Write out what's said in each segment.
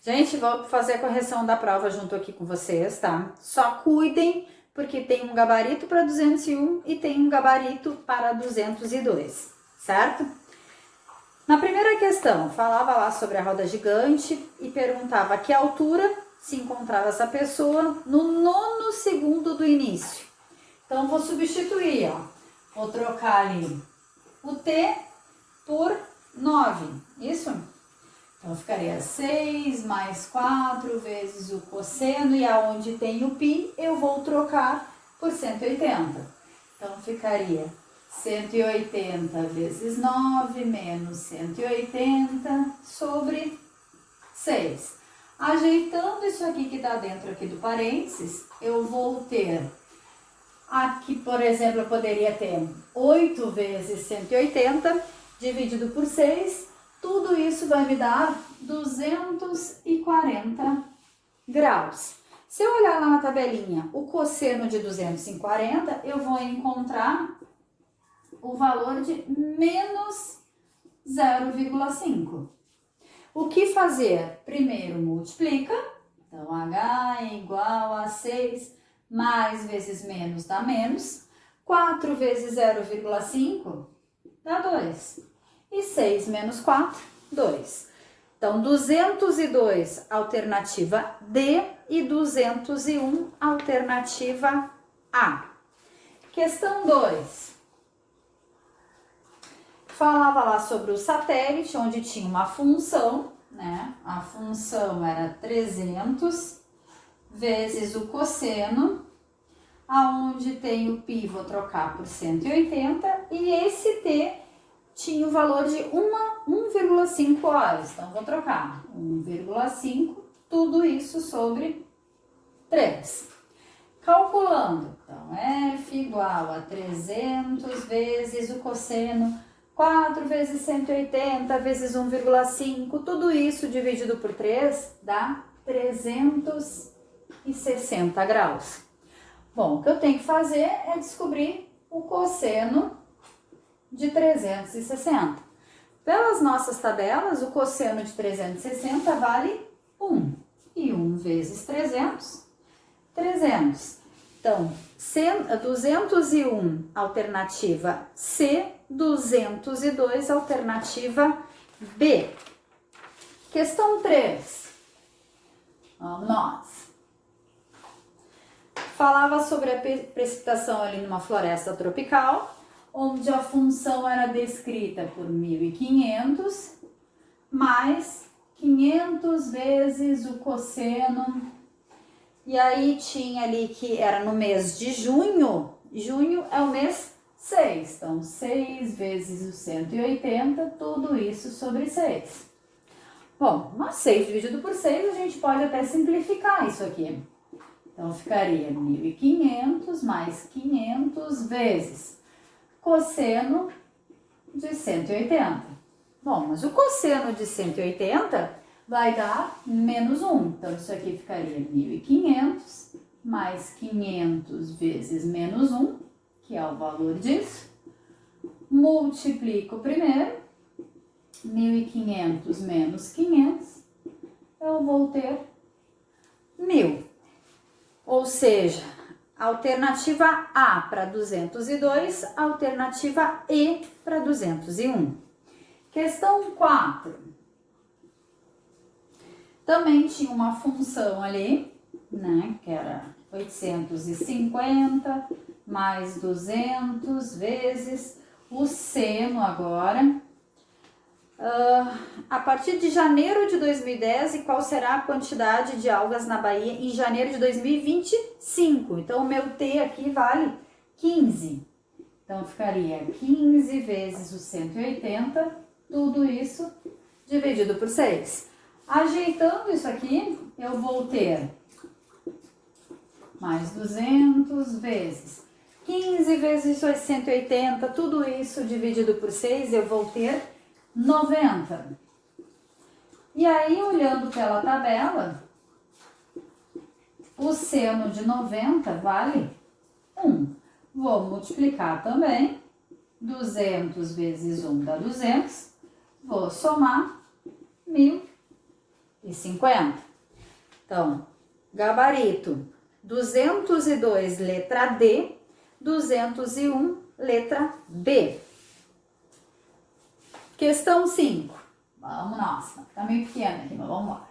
Gente, vou fazer a correção da prova junto aqui com vocês, tá? Só cuidem, porque tem um gabarito para 201 e tem um gabarito para 202, certo? Na primeira questão, falava lá sobre a roda gigante e perguntava a que altura se encontrava essa pessoa no 9º segundo do início. Então, vou substituir, ó. Vou trocar ali o t por 9, isso? Então, ficaria 6 mais 4 vezes o cosseno, e aonde tem o π, eu vou trocar por 180. Então, ficaria 180 vezes 9 menos 180 sobre 6. Ajeitando isso aqui que está dentro aqui do parênteses, eu vou ter, aqui, por exemplo, eu poderia ter 8 vezes 180 dividido por 6. Tudo isso vai me dar 240 graus. Se eu olhar lá na tabelinha o cosseno de 240, eu vou encontrar o valor de menos 0,5. O que fazer? Primeiro multiplica. Então, H é igual a 6 mais vezes menos dá menos. 4 vezes 0,5 dá 2. E 6 menos 4, 2. Então, 202, alternativa D, e 201, alternativa A. Questão 2. Falava lá sobre o satélite, onde tinha uma função, né? A função era 300 vezes o cosseno, aonde tem o π, vou trocar por 180, e esse t tinha o valor de 1,5 horas. Então, vou trocar 1,5, tudo isso sobre 3. Calculando, então, F igual a 300 vezes o cosseno, 4 vezes 180 vezes 1,5, tudo isso dividido por 3 dá 360 graus. Bom, o que eu tenho que fazer é descobrir o cosseno de 360. Pelas nossas tabelas, o cosseno de 360 vale 1. E 1 vezes 300, 300. Então, 201, alternativa C, 202, alternativa B. Questão 3. Vamos nós. Falava sobre a precipitação ali numa floresta tropical, onde a função era descrita por 1.500 mais 500 vezes o cosseno. E aí tinha ali que era no mês de junho. Junho é o mês 6. Então, 6 vezes o 180, tudo isso sobre 6. Bom, mas 6 dividido por 6, a gente pode até simplificar isso aqui. Então, ficaria 1.500 mais 500 vezes cosseno de 180. Bom, mas o cosseno de 180 vai dar menos 1. Então, isso aqui ficaria 1.500 mais 500 vezes menos 1, que é o valor disso. Multiplico primeiro. 1.500 menos 500, eu vou ter 1.000. Ou seja, alternativa A para 202, alternativa E para 201. Questão 4. Também tinha uma função ali, né, que era 850 mais 200 vezes o seno agora. A partir de janeiro de 2010, e qual será a quantidade de algas na Bahia em janeiro de 2025? Então, o meu T aqui vale 15. Então, ficaria 15 vezes o 180, tudo isso dividido por 6. Ajeitando isso aqui, eu vou ter mais 200 vezes 15 vezes 180, tudo isso dividido por 6, eu vou ter 90. E aí, olhando pela tabela, o seno de 90 vale 1. Vou multiplicar também. 200 vezes 1 dá 200. Vou somar 1.000 250. Então, gabarito 202, letra D, 201, letra B. Questão 5. Vamos, nossa, tá meio pequena aqui, mas vamos lá.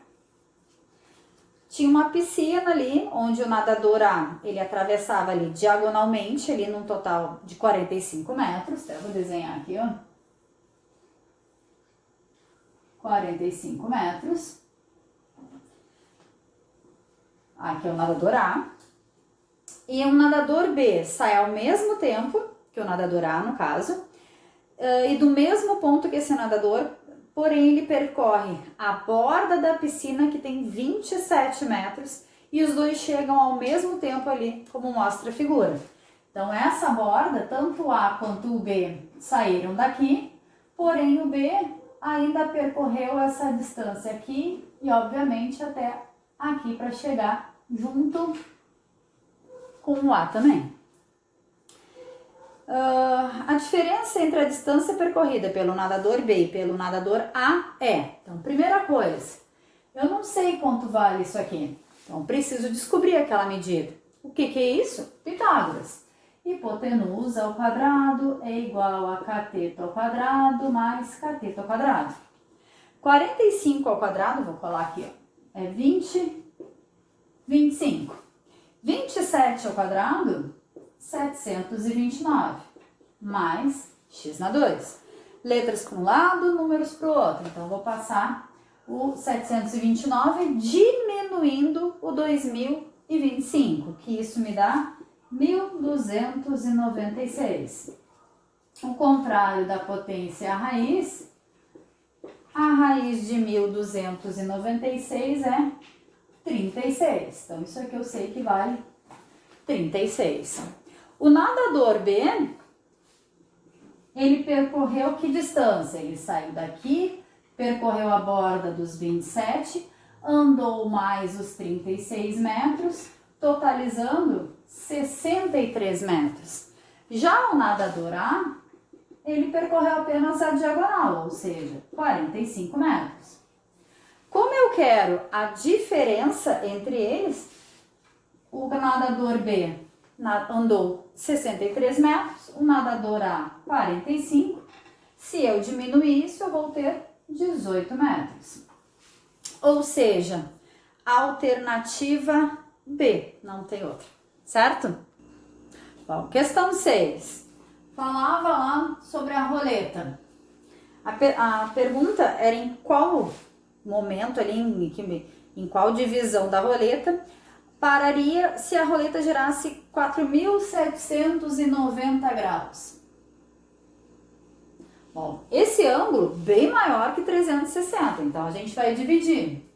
Tinha uma piscina ali, onde o nadador A, ele atravessava ali diagonalmente, ali num total de 45 metros. Então, eu vou desenhar aqui, ó. 45 metros. Aqui é o nadador A. E o nadador B sai ao mesmo tempo que o nadador A, no caso, e do mesmo ponto que esse nadador, porém ele percorre a borda da piscina, que tem 27 metros, e os dois chegam ao mesmo tempo ali, como mostra a figura. Então, essa borda, tanto o A quanto o B saíram daqui, porém o B ainda percorreu essa distância aqui e, obviamente, até aqui para chegar junto com o A também. A diferença entre a distância percorrida pelo nadador B e pelo nadador A é... Então, primeira coisa, eu não sei quanto vale isso aqui. Então, preciso descobrir aquela medida. O que é isso? Pitágoras. Hipotenusa ao quadrado é igual a cateto ao quadrado mais cateto ao quadrado. 45 ao quadrado, vou colar aqui, ó, é 25. 27 ao quadrado, 729, mais x na 2. Letras para um lado, números para o outro. Então, vou passar o 729 diminuindo o 2025, que isso me dá 1.296. O contrário da potência é a raiz. A raiz de 1.296 é 36. Então, isso aqui eu sei que vale 36. O nadador B, ele percorreu que distância? Ele saiu daqui, percorreu a borda dos 27, andou mais os 36 metros, totalizando 63 metros. Já o nadador A, ele percorreu apenas a diagonal, ou seja, 45 metros. Como eu quero a diferença entre eles, o nadador B andou 63 metros, o nadador A 45. Se eu diminuir isso, eu vou ter 18 metros. Ou seja, alternativa B, não tem outra, certo? Bom, questão 6. Falava lá sobre a roleta. A pergunta era em qual momento ali, em qual divisão da roleta, pararia se a roleta girasse 4.790 graus. Bom, esse ângulo bem maior que 360, então a gente vai dividir.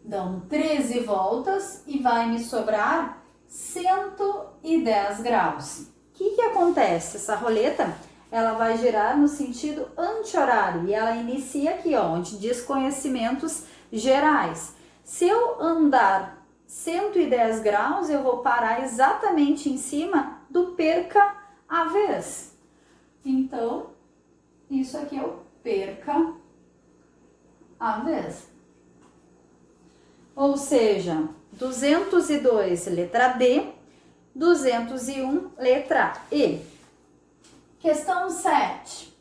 Dão 13 voltas e vai me sobrar 110 graus. O que acontece? Essa roleta, ela vai girar no sentido anti-horário e ela inicia aqui, ó, onde diz conhecimentos gerais. Se eu andar 110 graus, eu vou parar exatamente em cima do perca a vez. Então, isso aqui é o perca a vez. Ou seja, 202, letra D, 201, letra E. Questão 7.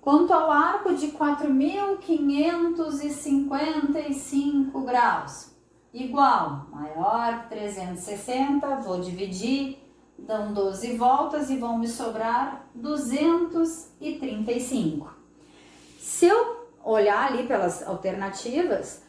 Quanto ao arco de 4.555 graus, igual, maior que 360, vou dividir, dão 12 voltas e vão me sobrar 235. Se eu olhar ali pelas alternativas,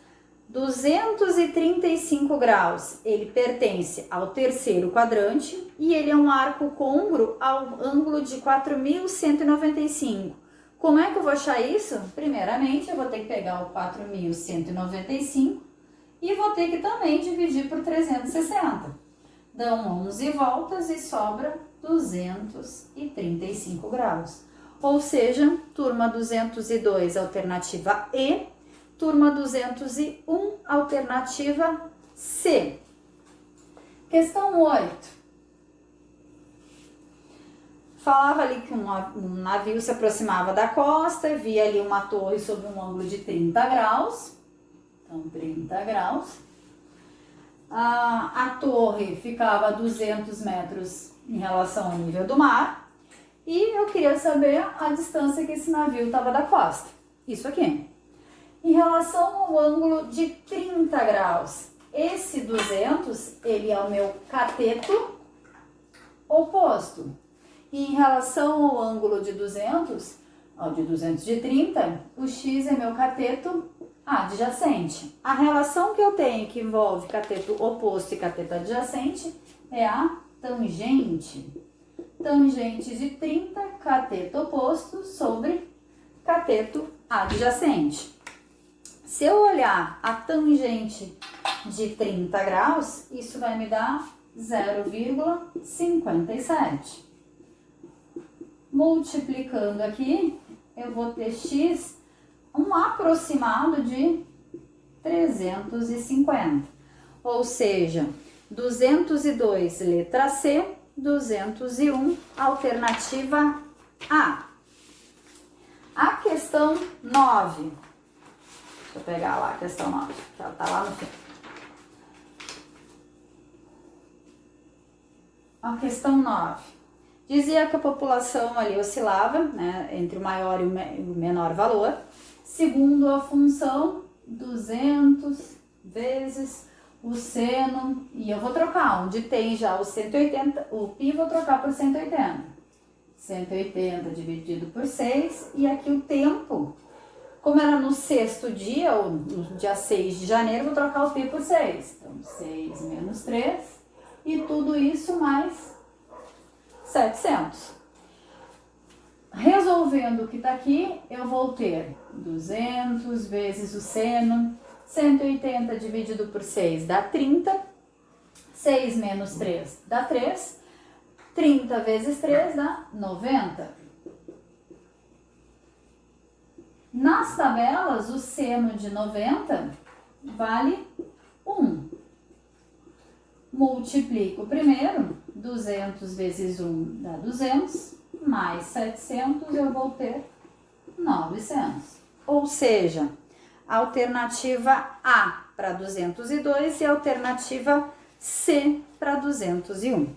235 graus, ele pertence ao terceiro quadrante e ele é um arco côngruo ao ângulo de 4.195. Como é que eu vou achar isso? Primeiramente, eu vou ter que pegar o 4.195 e vou ter que também dividir por 360. Dão 11 voltas e sobra 235 graus. Ou seja, turma 202, alternativa E, turma 201, alternativa C. Questão 8. falava ali que um navio se aproximava da costa, via ali uma torre sob um ângulo de 30 graus. Então, 30 graus. A torre ficava a 200 metros em relação ao nível do mar. E eu queria saber a distância que esse navio estava da costa. Isso aqui. Em relação ao ângulo de 30 graus, esse 200, ele é o meu cateto oposto. E em relação ao ângulo de 200, de 230, o x é meu cateto adjacente. A relação que eu tenho que envolve cateto oposto e cateto adjacente é a tangente. Tangente de 30, cateto oposto sobre cateto adjacente. Se eu olhar a tangente de 30 graus, isso vai me dar 0,57. Multiplicando aqui, eu vou ter x, um aproximado de 350. Ou seja, 202, letra C, 201, alternativa A. A questão 9. Deixa eu pegar lá a questão 9, que ela tá lá no fim. A questão 9. Dizia que a população ali oscilava, né, entre o maior e o menor valor, segundo a função 200 vezes o seno, e eu vou trocar, onde tem já o 180, o π vou trocar por 180. 180 dividido por 6, e aqui o tempo, como era no sexto dia, ou no dia 6 de janeiro, vou trocar o π por 6. Então, 6 menos 3, e tudo isso mais 700. Resolvendo o que está aqui, eu vou ter 200 vezes o seno, 180 dividido por 6 dá 30, 6 menos 3 dá 3, 30 vezes 3 dá 90. Nas tabelas, o seno de 90 vale 1. Multiplico primeiro, 200 vezes 1 dá 200, mais 700 eu vou ter 900. Ou seja, alternativa A para 202 e alternativa C para 201.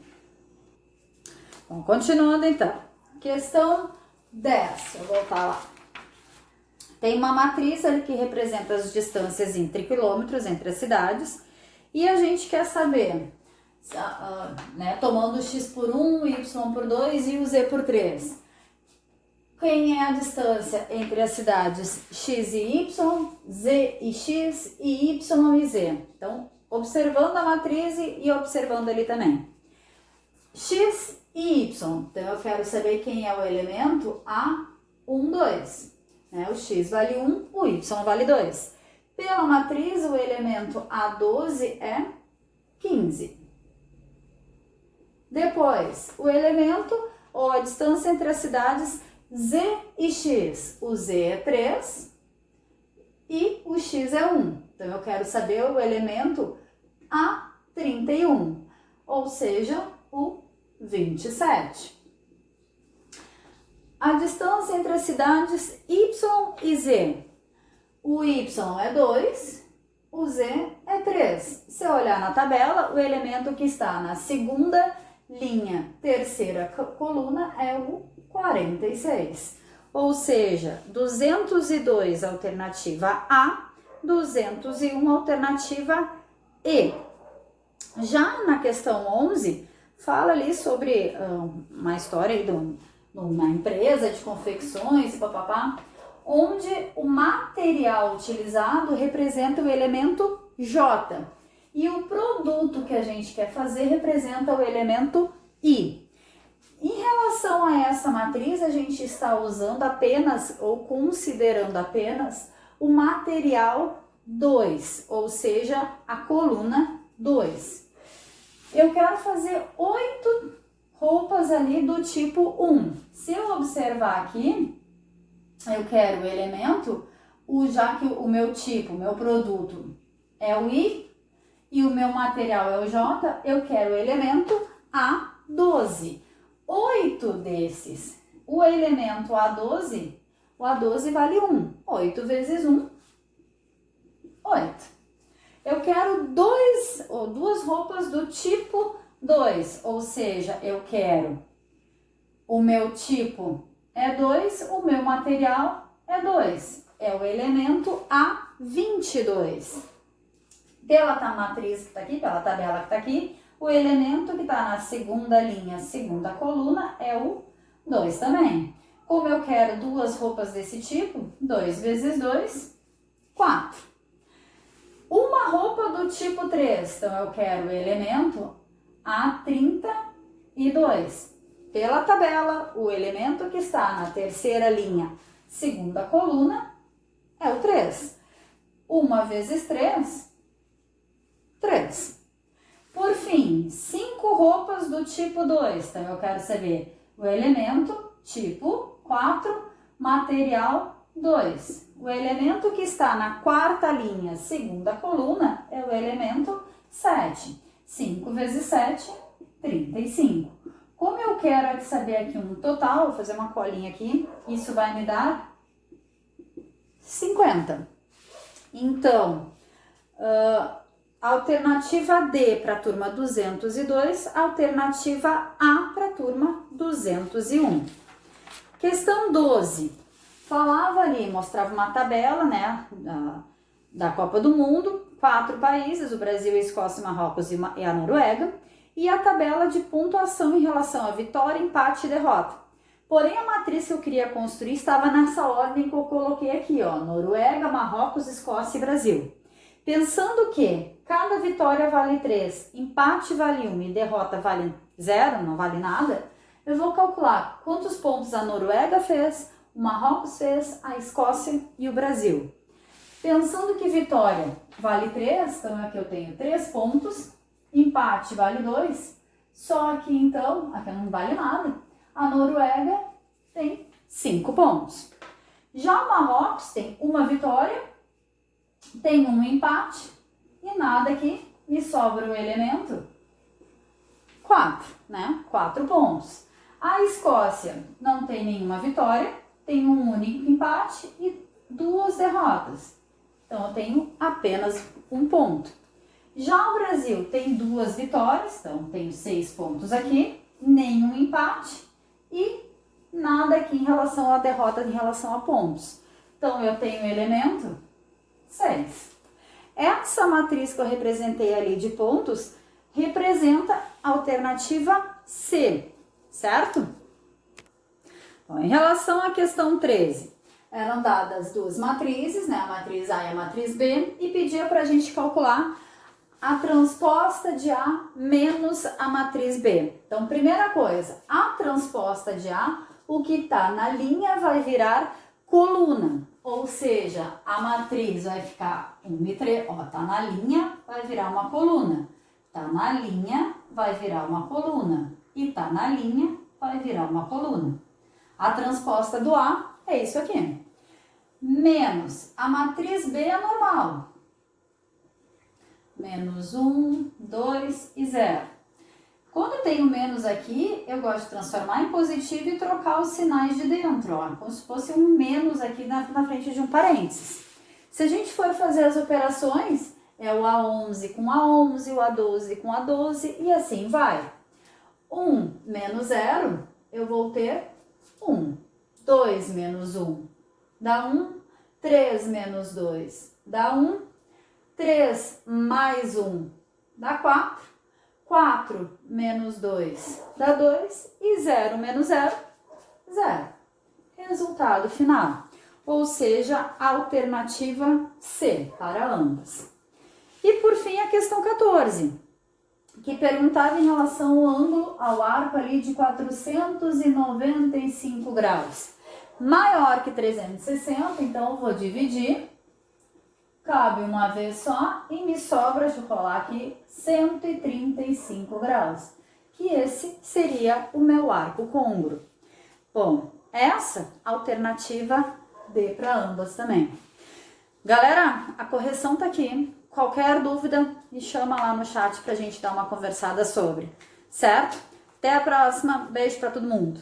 Bom, continuando então. Questão 10, eu vou voltar lá. Tem uma matriz ali que representa as distâncias em quilômetros entre as cidades e a gente quer saber, né, tomando o x por 1, o y por 2 e o z por 3. Quem é a distância entre as cidades x e y, z e x e y e z? Então, observando a matriz e observando ali também. X e y, então eu quero saber quem é o elemento A1, 2. Né? O x vale 1, o y vale 2. Pela matriz, o elemento A12 é 15. Depois, o elemento ou a distância entre as cidades Z e X. O Z é 3 e o X é 1. Então, eu quero saber o elemento A31, ou seja, o 27. A distância entre as cidades Y e Z. O Y é 2, o Z é 3. Se eu olhar na tabela, o elemento que está na segunda linha, terceira coluna, é o 46. Ou seja, 202 alternativa A, 201 alternativa E. Já na questão 11, fala ali sobre uma história aí de uma empresa de confecções, papapá, onde o material utilizado representa o elemento J e o produto que a gente quer fazer representa o elemento I. Em relação a essa matriz, a gente está usando apenas ou considerando apenas o material 2, ou seja, a coluna 2. Eu quero fazer 8 roupas ali do tipo 1. Se eu observar aqui, eu quero o elemento, já que o meu tipo, o meu produto é o I e o meu material é o J, eu quero o elemento A12. 8 desses, o elemento A12, o A12 vale 1. 8 vezes 1, 8. Eu quero duas roupas do tipo 2, ou seja, eu quero o meu tipo é 2, o meu material é 2. É o elemento A22. Pela matriz que está aqui, pela tabela que está aqui, o elemento que está na segunda linha, segunda coluna, é o 2 também. Como eu quero duas roupas desse tipo, 2 vezes 2, 4. Uma roupa do tipo 3, então eu quero o elemento A32. Pela tabela, o elemento que está na terceira linha, segunda coluna, é o 3. 1 vezes 3, 3. Por fim, 5 roupas do tipo 2. Então, eu quero saber o elemento tipo 4, material 2. O elemento que está na quarta linha, segunda coluna, é o elemento 7. 5 vezes 7, 35. Como eu quero saber aqui um total, vou fazer uma colinha aqui, isso vai me dar 50. Então, alternativa D para a turma 202, alternativa A para a turma 201. Questão 12. Falava ali, mostrava uma tabela, né, da Copa do Mundo, 4 países, o Brasil, a Escócia, Marrocos e a Noruega, e a tabela de pontuação em relação a vitória, empate e derrota. Porém, a matriz que eu queria construir estava nessa ordem que eu coloquei aqui, ó, Noruega, Marrocos, Escócia e Brasil. Pensando que cada vitória vale 3, empate vale 1 e derrota vale 0, não vale nada, eu vou calcular quantos pontos a Noruega fez, o Marrocos fez, a Escócia e o Brasil. Pensando que vitória vale 3, então aqui eu tenho 3 pontos, empate vale 2, só que então, aqui não vale nada, a Noruega tem 5 pontos. Já o Marrocos tem uma vitória, tem um empate e nada aqui, me sobra o elemento 4, né? 4 pontos. A Escócia não tem nenhuma vitória, tem um único empate e 2 derrotas. Então, eu tenho apenas 1 ponto. Já o Brasil tem 2 vitórias, então tenho 6 pontos aqui, nenhum empate e nada aqui em relação à derrota, em relação a pontos. Então, eu tenho o elemento 6. Essa matriz que eu representei ali de pontos representa a alternativa C, certo? Bom, em relação à questão 13, eram dadas 2 matrizes, né, a matriz A e a matriz B, e pedia para a gente calcular a transposta de A menos a matriz B. Então, primeira coisa, a transposta de A, o que está na linha vai virar coluna, ou seja, a matriz vai ficar 1 e 3, ó, tá na linha, vai virar uma coluna, tá na linha, vai virar uma coluna, e tá na linha, vai virar uma coluna. A transposta do A é isso aqui. Menos a matriz B é normal. Menos 1, 2 e 0. Quando tem o menos aqui, eu gosto de transformar em positivo e trocar os sinais de dentro, ó, como se fosse um menos aqui na frente de um parênteses. Se a gente for fazer as operações, é o A11 com A11, o A12 com A12 e assim vai. 1 menos 0, eu vou ter 1. 2 menos 1 dá 1. 3 menos 2 dá 1. 3 mais 1 dá 4. 4 menos 2 dá 2. E 0 menos 0, 0. Resultado final. Ou seja, alternativa C para ambas. E por fim a questão 14, que perguntava em relação ao ângulo, ao arco ali de 495 graus. Maior que 360, então eu vou dividir. Cabe uma vez só e me sobra, deixa eu colar aqui, 135 graus. Que esse seria o meu arco côngruo. Bom, essa alternativa D para ambas também. Galera, a correção tá aqui. Qualquer dúvida, me chama lá no chat pra gente dar uma conversada sobre, certo? Até a próxima. Beijo para todo mundo.